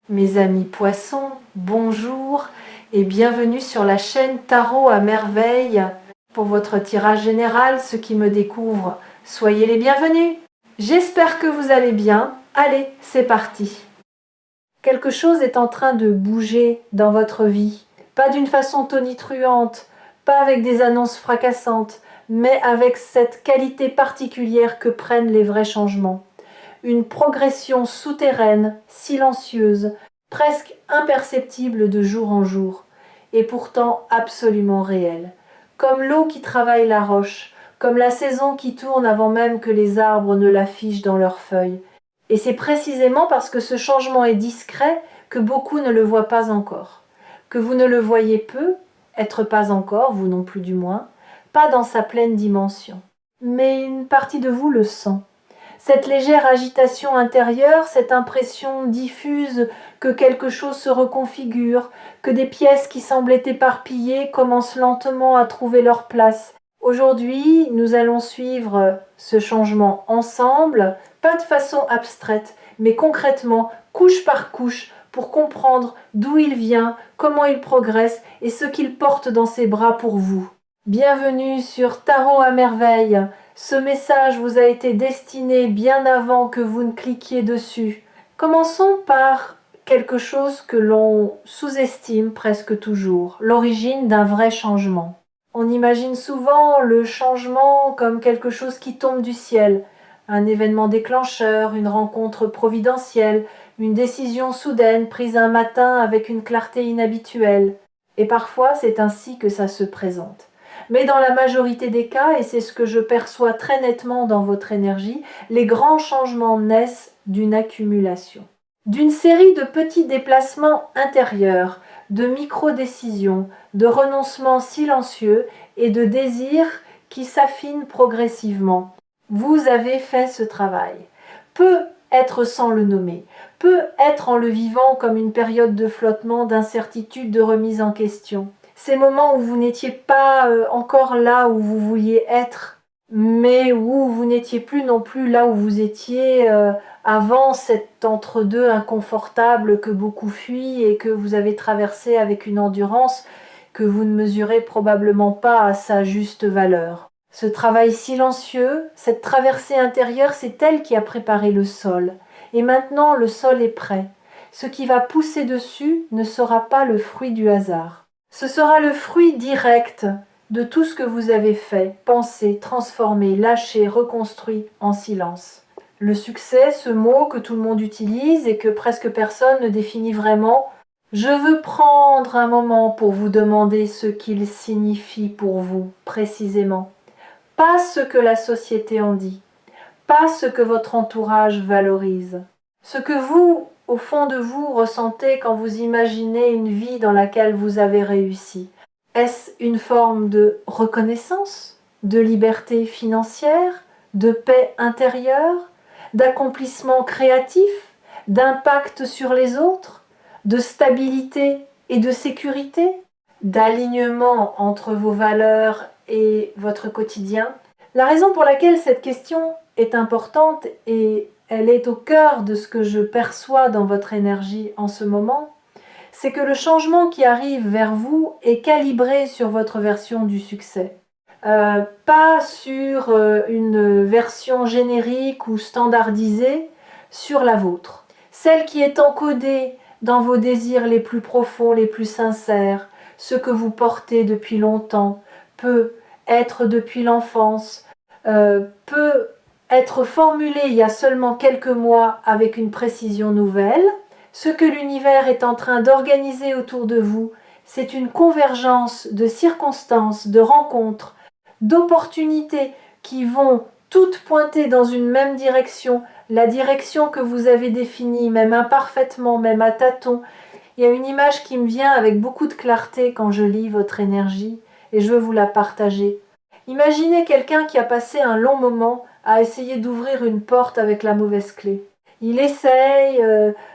Mes amis poissons, bonjour et bienvenue sur la chaîne Tarot à merveille. Pour votre tirage général, ceux qui me découvrent, soyez les bienvenus. J'espère que vous allez bien. Allez, c'est parti. Quelque chose est en train de bouger dans votre vie. Pas d'une façon tonitruante, pas avec des annonces fracassantes, mais avec cette qualité particulière que prennent les vrais changements. Une progression souterraine, silencieuse, presque imperceptible de jour en jour, et pourtant absolument réelle. Comme l'eau qui travaille la roche, comme la saison qui tourne avant même que les arbres ne l'affichent dans leurs feuilles. Et c'est précisément parce que ce changement est discret que beaucoup ne le voient pas encore. Que vous ne le voyez peu, être pas encore, vous non plus du moins, pas dans sa pleine dimension. Mais une partie de vous le sent. Cette légère agitation intérieure, cette impression diffuse que quelque chose se reconfigure, que des pièces qui semblaient éparpillées commencent lentement à trouver leur place. Aujourd'hui, nous allons suivre ce changement ensemble, pas de façon abstraite, mais concrètement, couche par couche, pour comprendre d'où il vient, comment il progresse et ce qu'il porte dans ses bras pour vous. Bienvenue sur Tarot à merveille. Ce message vous a été destiné bien avant que vous ne cliquiez dessus. Commençons par quelque chose que l'on sous-estime presque toujours, l'origine d'un vrai changement. On imagine souvent le changement comme quelque chose qui tombe du ciel, un événement déclencheur, une rencontre providentielle, une décision soudaine prise un matin avec une clarté inhabituelle. Et parfois, c'est ainsi que ça se présente. Mais dans la majorité des cas, et c'est ce que je perçois très nettement dans votre énergie, les grands changements naissent d'une accumulation. D'une série de petits déplacements intérieurs, de micro-décisions, de renoncements silencieux et de désirs qui s'affinent progressivement. Vous avez fait ce travail. Peut être sans le nommer, peut être en le vivant comme une période de flottement, d'incertitude, de remise en question. Ces moments où vous n'étiez pas encore là où vous vouliez être, mais où vous n'étiez plus non plus là où vous étiez avant cet entre-deux inconfortable que beaucoup fuient et que vous avez traversé avec une endurance que vous ne mesurez probablement pas à sa juste valeur. Ce travail silencieux, cette traversée intérieure, c'est elle qui a préparé le sol. Et maintenant, le sol est prêt. Ce qui va pousser dessus ne sera pas le fruit du hasard. Ce sera le fruit direct de tout ce que vous avez fait, pensé, transformé, lâché, reconstruit en silence. Le succès, ce mot que tout le monde utilise et que presque personne ne définit vraiment, je veux prendre un moment pour vous demander ce qu'il signifie pour vous, précisément. Pas ce que la société en dit, pas ce que votre entourage valorise. Ce que vous, au fond de vous, ressentez quand vous imaginez une vie dans laquelle vous avez réussi. Est-ce une forme de reconnaissance, de liberté financière, de paix intérieure, d'accomplissement créatif, d'impact sur les autres, de stabilité et de sécurité, d'alignement entre vos valeurs et votre quotidien? La raison pour laquelle cette question est importante et elle est au cœur de ce que je perçois dans votre énergie en ce moment, c'est que le changement qui arrive vers vous est calibré sur votre version du succès. Pas sur une version générique ou standardisée, sur la vôtre. Celle qui est encodée dans vos désirs les plus profonds, les plus sincères, ce que vous portez depuis longtemps, peut être depuis l'enfance, peut être formulé il y a seulement quelques mois avec une précision nouvelle. Ce que l'univers est en train d'organiser autour de vous, c'est une convergence de circonstances, de rencontres, d'opportunités qui vont toutes pointer dans une même direction, la direction que vous avez définie, même imparfaitement, même à tâtons. Il y a une image qui me vient avec beaucoup de clarté quand je lis votre énergie et je veux vous la partager. Imaginez quelqu'un qui a passé un long moment à essayer d'ouvrir une porte avec la mauvaise clé. Il essaye,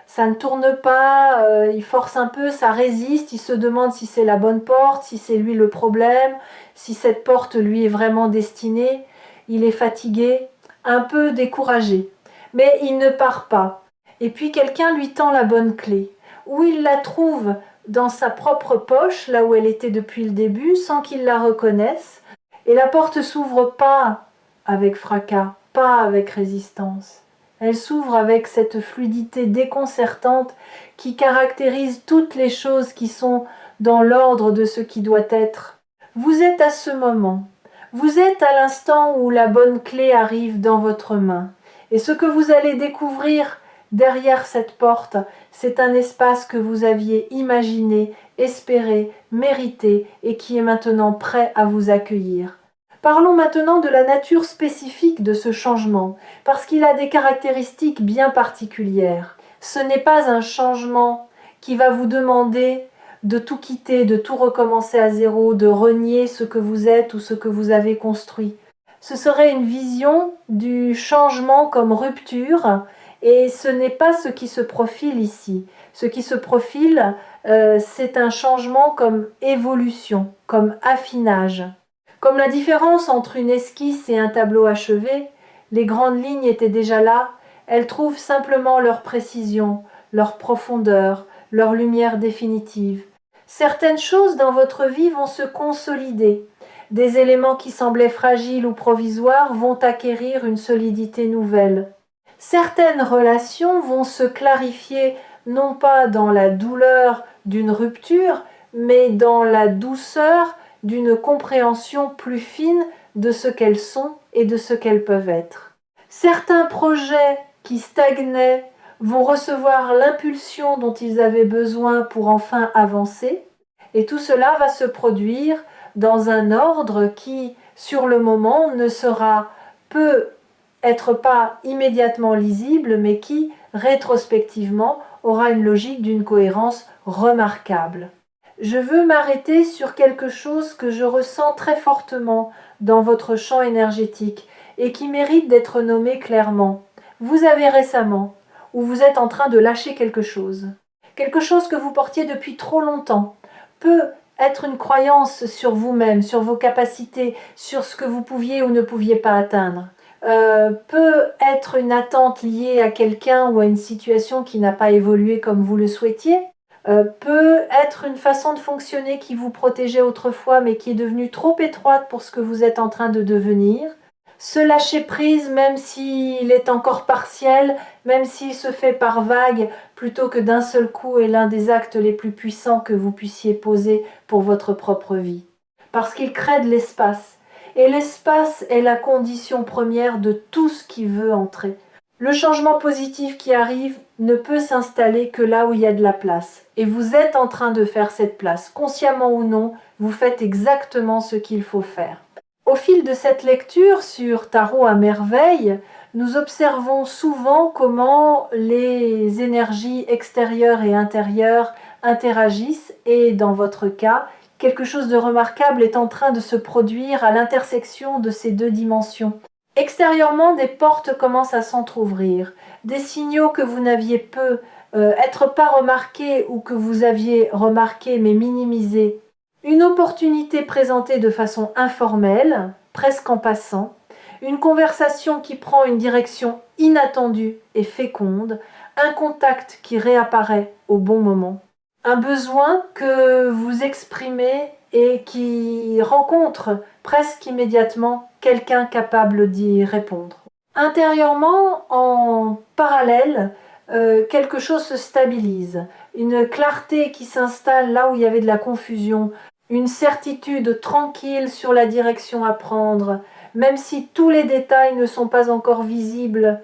ça ne tourne pas, il force un peu, ça résiste, il se demande si c'est la bonne porte, si c'est lui le problème, si cette porte lui est vraiment destinée. Il est fatigué, un peu découragé, mais il ne part pas. Et puis quelqu'un lui tend la bonne clé. ou il la trouve dans sa propre poche, là où elle était depuis le début, sans qu'il la reconnaisse, et la porte s'ouvre pas avec fracas, pas avec résistance. Elle s'ouvre avec cette fluidité déconcertante qui caractérise toutes les choses qui sont dans l'ordre de ce qui doit être. Vous êtes à ce moment. Vous êtes à l'instant où la bonne clé arrive dans votre main. Et ce que vous allez découvrir derrière cette porte, c'est un espace que vous aviez imaginé, espéré, mérité et qui est maintenant prêt à vous accueillir. Parlons maintenant de la nature spécifique de ce changement, parce qu'il a des caractéristiques bien particulières. Ce n'est pas un changement qui va vous demander de tout quitter, de tout recommencer à zéro, de renier ce que vous êtes ou ce que vous avez construit. Ce serait une vision du changement comme rupture, et ce n'est pas ce qui se profile ici. Ce qui se profile, c'est un changement comme évolution, comme affinage. Comme la différence entre une esquisse et un tableau achevé, les grandes lignes étaient déjà là, elles trouvent simplement leur précision, leur profondeur, leur lumière définitive. Certaines choses dans votre vie vont se consolider. Des éléments qui semblaient fragiles ou provisoires vont acquérir une solidité nouvelle. Certaines relations vont se clarifier non pas dans la douleur d'une rupture, mais dans la douceur d'une compréhension plus fine de ce qu'elles sont et de ce qu'elles peuvent être. Certains projets qui stagnaient vont recevoir l'impulsion dont ils avaient besoin pour enfin avancer, et tout cela va se produire dans un ordre qui, sur le moment, ne peut être pas immédiatement lisible, mais qui, rétrospectivement, aura une logique d'une cohérence remarquable. Je veux m'arrêter sur quelque chose que je ressens très fortement dans votre champ énergétique et qui mérite d'être nommé clairement. Vous avez récemment, ou vous êtes en train de lâcher quelque chose que vous portiez depuis trop longtemps, peut être une croyance sur vous-même, sur vos capacités, sur ce que vous pouviez ou ne pouviez pas atteindre. Peut être une attente liée à quelqu'un ou à une situation qui n'a pas évolué comme vous le souhaitiez, peut être une façon de fonctionner qui vous protégeait autrefois mais qui est devenue trop étroite pour ce que vous êtes en train de devenir. Se lâcher prise même s'il est encore partiel, même s'il se fait par vagues plutôt que d'un seul coup est l'un des actes les plus puissants que vous puissiez poser pour votre propre vie. Parce qu'il crée de l'espace. Et l'espace est la condition première de tout ce qui veut entrer. Le changement positif qui arrive ne peut s'installer que là où il y a de la place. Et vous êtes en train de faire cette place. Consciemment ou non, vous faites exactement ce qu'il faut faire. Au fil de cette lecture sur Tarot à merveille, nous observons souvent comment les énergies extérieures et intérieures interagissent et, dans votre cas, quelque chose de remarquable est en train de se produire à l'intersection de ces deux dimensions. Extérieurement, des portes commencent à s'entr'ouvrir, des signaux que vous n'aviez être pas remarqués ou que vous aviez remarqués mais minimisés. Une opportunité présentée de façon informelle, presque en passant, une conversation qui prend une direction inattendue et féconde, un contact qui réapparaît au bon moment. Un besoin que vous exprimez et qui rencontre presque immédiatement quelqu'un capable d'y répondre. Intérieurement, en parallèle, quelque chose se stabilise. Une clarté qui s'installe là où il y avait de la confusion, une certitude tranquille sur la direction à prendre, même si tous les détails ne sont pas encore visibles.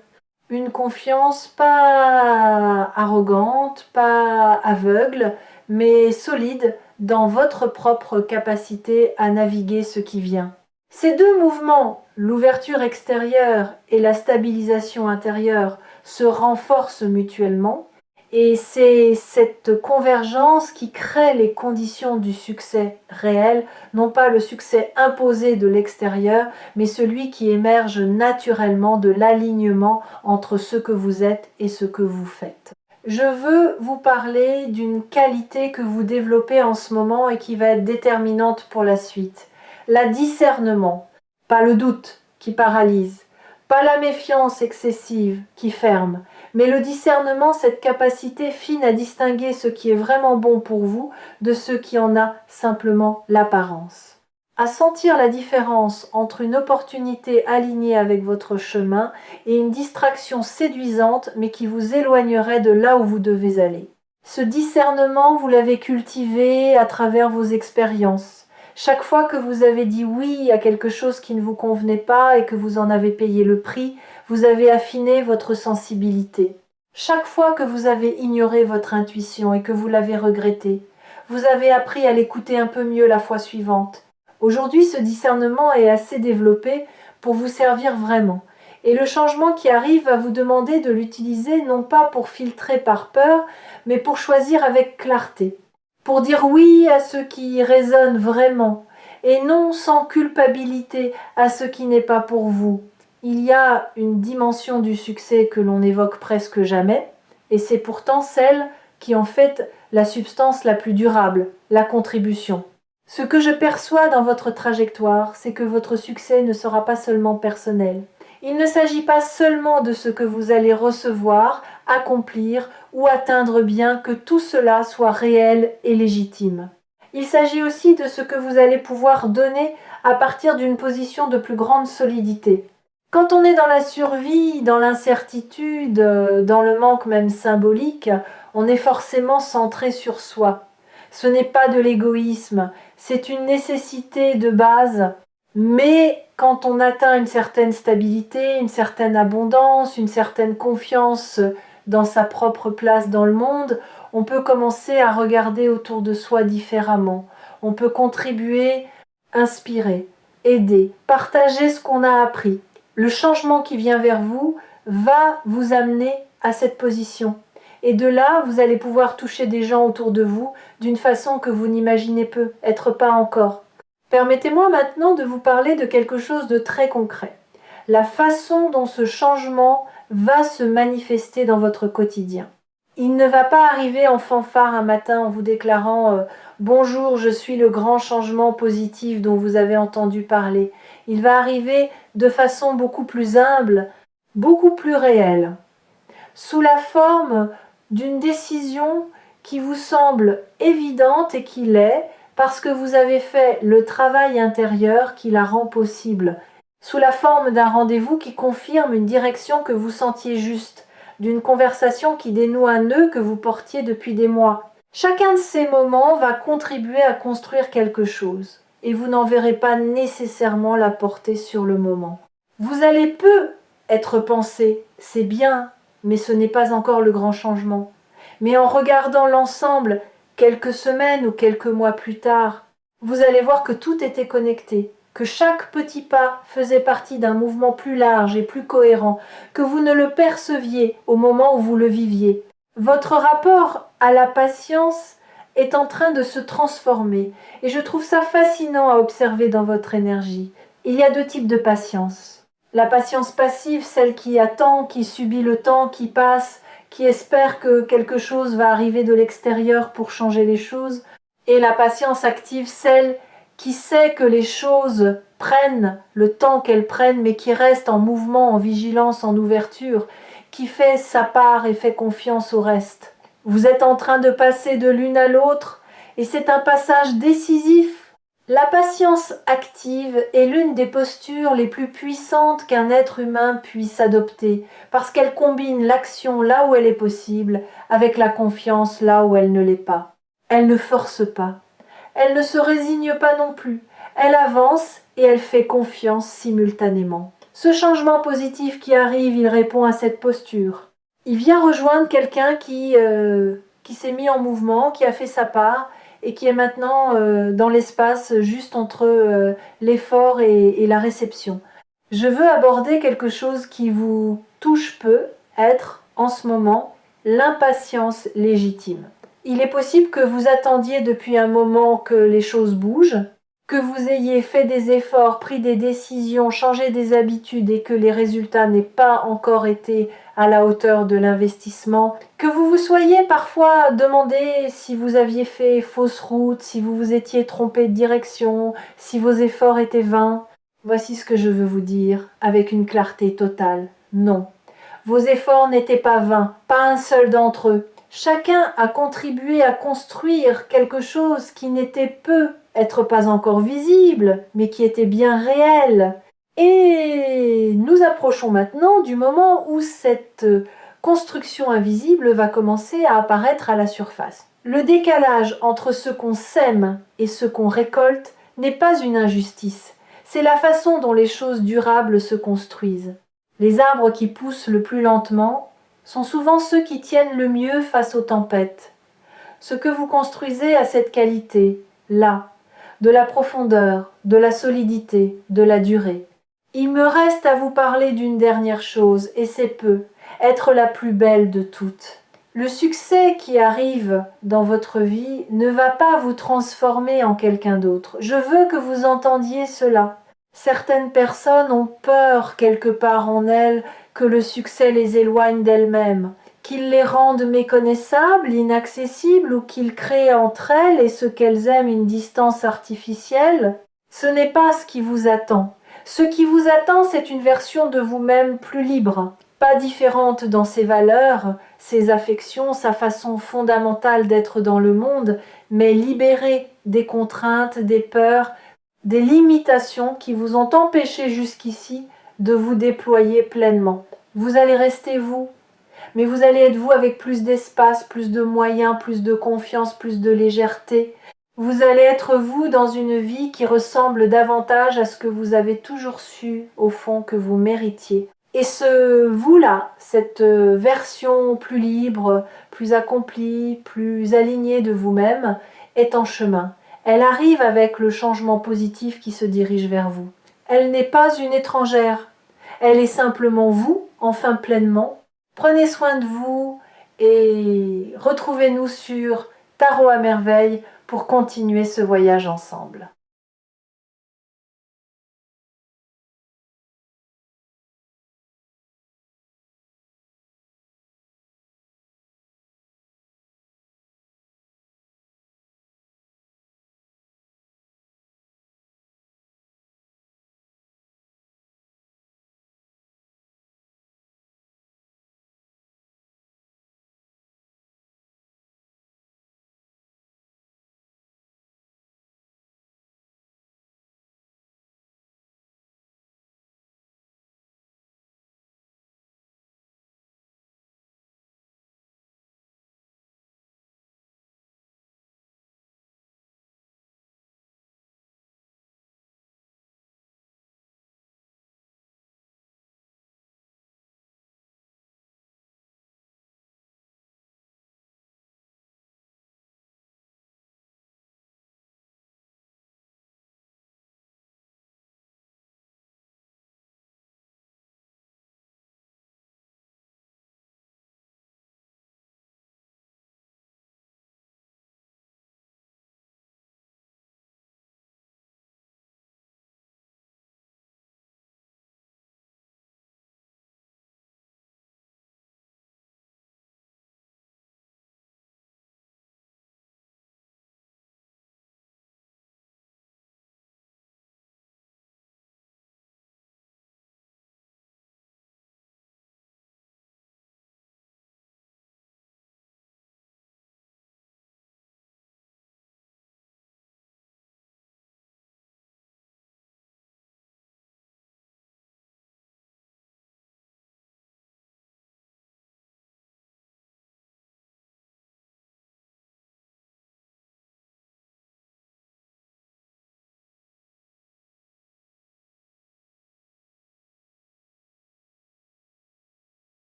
Une confiance pas arrogante, pas aveugle, mais solide dans votre propre capacité à naviguer ce qui vient. Ces deux mouvements, l'ouverture extérieure et la stabilisation intérieure, se renforcent mutuellement et c'est cette convergence qui crée les conditions du succès réel, non pas le succès imposé de l'extérieur, mais celui qui émerge naturellement de l'alignement entre ce que vous êtes et ce que vous faites. Je veux vous parler d'une qualité que vous développez en ce moment et qui va être déterminante pour la suite. La discernement, pas le doute qui paralyse, pas la méfiance excessive qui ferme, Mais le discernement, cette capacité fine à distinguer ce qui est vraiment bon pour vous de ce qui en a simplement l'apparence. À sentir la différence entre une opportunité alignée avec votre chemin et une distraction séduisante mais qui vous éloignerait de là où vous devez aller. Ce discernement, vous l'avez cultivé à travers vos expériences. Chaque fois que vous avez dit oui à quelque chose qui ne vous convenait pas et que vous en avez payé le prix, vous avez affiné votre sensibilité. Chaque fois que vous avez ignoré votre intuition et que vous l'avez regretté, vous avez appris à l'écouter un peu mieux la fois suivante. Aujourd'hui, ce discernement est assez développé pour vous servir vraiment. Et le changement qui arrive va vous demander de l'utiliser non pas pour filtrer par peur, mais pour choisir avec clarté. Pour dire oui à ce qui résonne vraiment, et non sans culpabilité à ce qui n'est pas pour vous. Il y a une dimension du succès que l'on n'évoque presque jamais, et c'est pourtant celle qui en fait la substance la plus durable, la contribution. Ce que je perçois dans votre trajectoire, c'est que votre succès ne sera pas seulement personnel. Il ne s'agit pas seulement de ce que vous allez recevoir, accomplir ou atteindre bien que tout cela soit réel et légitime. Il s'agit aussi de ce que vous allez pouvoir donner à partir d'une position de plus grande solidité. Quand on est dans la survie, dans l'incertitude, dans le manque même symbolique, on est forcément centré sur soi. Ce n'est pas de l'égoïsme, c'est une nécessité de base. Mais quand on atteint une certaine stabilité, une certaine abondance, une certaine confiance dans sa propre place dans le monde, on peut commencer à regarder autour de soi différemment. On peut contribuer, inspirer, aider, partager ce qu'on a appris. Le changement qui vient vers vous va vous amener à cette position. Et de là, vous allez pouvoir toucher des gens autour de vous d'une façon que vous n'imaginez peut-être pas encore. Permettez-moi maintenant de vous parler de quelque chose de très concret. La façon dont ce changement va se manifester dans votre quotidien. Il ne va pas arriver en fanfare un matin en vous déclarant bonjour, je suis le grand changement positif dont vous avez entendu parler. Il va arriver de façon beaucoup plus humble, beaucoup plus réelle, sous la forme d'une décision qui vous semble évidente et qui l'est, parce que vous avez fait le travail intérieur qui la rend possible, sous la forme d'un rendez-vous qui confirme une direction que vous sentiez juste, d'une conversation qui dénoue un nœud que vous portiez depuis des mois. Chacun de ces moments va contribuer à construire quelque chose, et vous n'en verrez pas nécessairement la portée sur le moment. Vous allez peu être pensé, c'est bien, mais ce n'est pas encore le grand changement. Mais en regardant l'ensemble, quelques semaines ou quelques mois plus tard, vous allez voir que tout était connecté, que chaque petit pas faisait partie d'un mouvement plus large et plus cohérent, que vous ne le perceviez au moment où vous le viviez. Votre rapport à la patience est en train de se transformer et je trouve ça fascinant à observer dans votre énergie. Il y a deux types de patience. La patience passive, celle qui attend, qui subit le temps, qui passe, qui espère que quelque chose va arriver de l'extérieur pour changer les choses, et la patience active, celle qui sait que les choses prennent le temps qu'elles prennent, mais qui reste en mouvement, en vigilance, en ouverture, qui fait sa part et fait confiance au reste. Vous êtes en train de passer de l'une à l'autre, et c'est un passage décisif. La patience active est l'une des postures les plus puissantes qu'un être humain puisse adopter, parce qu'elle combine l'action là où elle est possible, avec la confiance là où elle ne l'est pas. Elle ne force pas. Elle ne se résigne pas non plus. Elle avance et elle fait confiance simultanément. Ce changement positif qui arrive, il répond à cette posture. Il vient rejoindre quelqu'un qui s'est mis en mouvement, qui a fait sa part, et qui est maintenant dans l'espace juste entre l'effort et la réception. Je veux aborder quelque chose qui vous touche peu, être en ce moment l'impatience légitime. Il est possible que vous attendiez depuis un moment que les choses bougent, que vous ayez fait des efforts, pris des décisions, changé des habitudes et que les résultats n'aient pas encore été à la hauteur de l'investissement, que vous vous soyez parfois demandé si vous aviez fait fausse route, si vous vous étiez trompé de direction, si vos efforts étaient vains. Voici ce que je veux vous dire avec une clarté totale. Non. Vos efforts n'étaient pas vains, pas un seul d'entre eux. Chacun a contribué à construire quelque chose qui n'était peut être pas encore visible, mais qui était bien réel. Et nous approchons maintenant du moment où cette construction invisible va commencer à apparaître à la surface. Le décalage entre ce qu'on sème et ce qu'on récolte n'est pas une injustice, c'est la façon dont les choses durables se construisent. Les arbres qui poussent le plus lentement sont souvent ceux qui tiennent le mieux face aux tempêtes. Ce que vous construisez a cette qualité, là, de la profondeur, de la solidité, de la durée. Il me reste à vous parler d'une dernière chose, et c'est peu, être la plus belle de toutes. Le succès qui arrive dans votre vie ne va pas vous transformer en quelqu'un d'autre. Je veux que vous entendiez cela. Certaines personnes ont peur quelque part en elles que le succès les éloigne d'elles-mêmes, qu'il les rende méconnaissables, inaccessibles ou qu'il crée entre elles et ce qu'elles aiment une distance artificielle. Ce n'est pas ce qui vous attend. Ce qui vous attend, c'est une version de vous-même plus libre, pas différente dans ses valeurs, ses affections, sa façon fondamentale d'être dans le monde, mais libérée des contraintes, des peurs, des limitations qui vous ont empêché jusqu'ici de vous déployer pleinement. Vous allez rester vous, mais vous allez être vous avec plus d'espace, plus de moyens, plus de confiance, plus de légèreté. Vous allez être vous dans une vie qui ressemble davantage à ce que vous avez toujours su, au fond, que vous méritiez. Et ce vous-là, cette version plus libre, plus accomplie, plus alignée de vous-même, est en chemin. Elle arrive avec le changement positif qui se dirige vers vous. Elle n'est pas une étrangère. Elle est simplement vous, enfin pleinement. Prenez soin de vous et retrouvez-nous sur Tarot à merveille pour continuer ce voyage ensemble.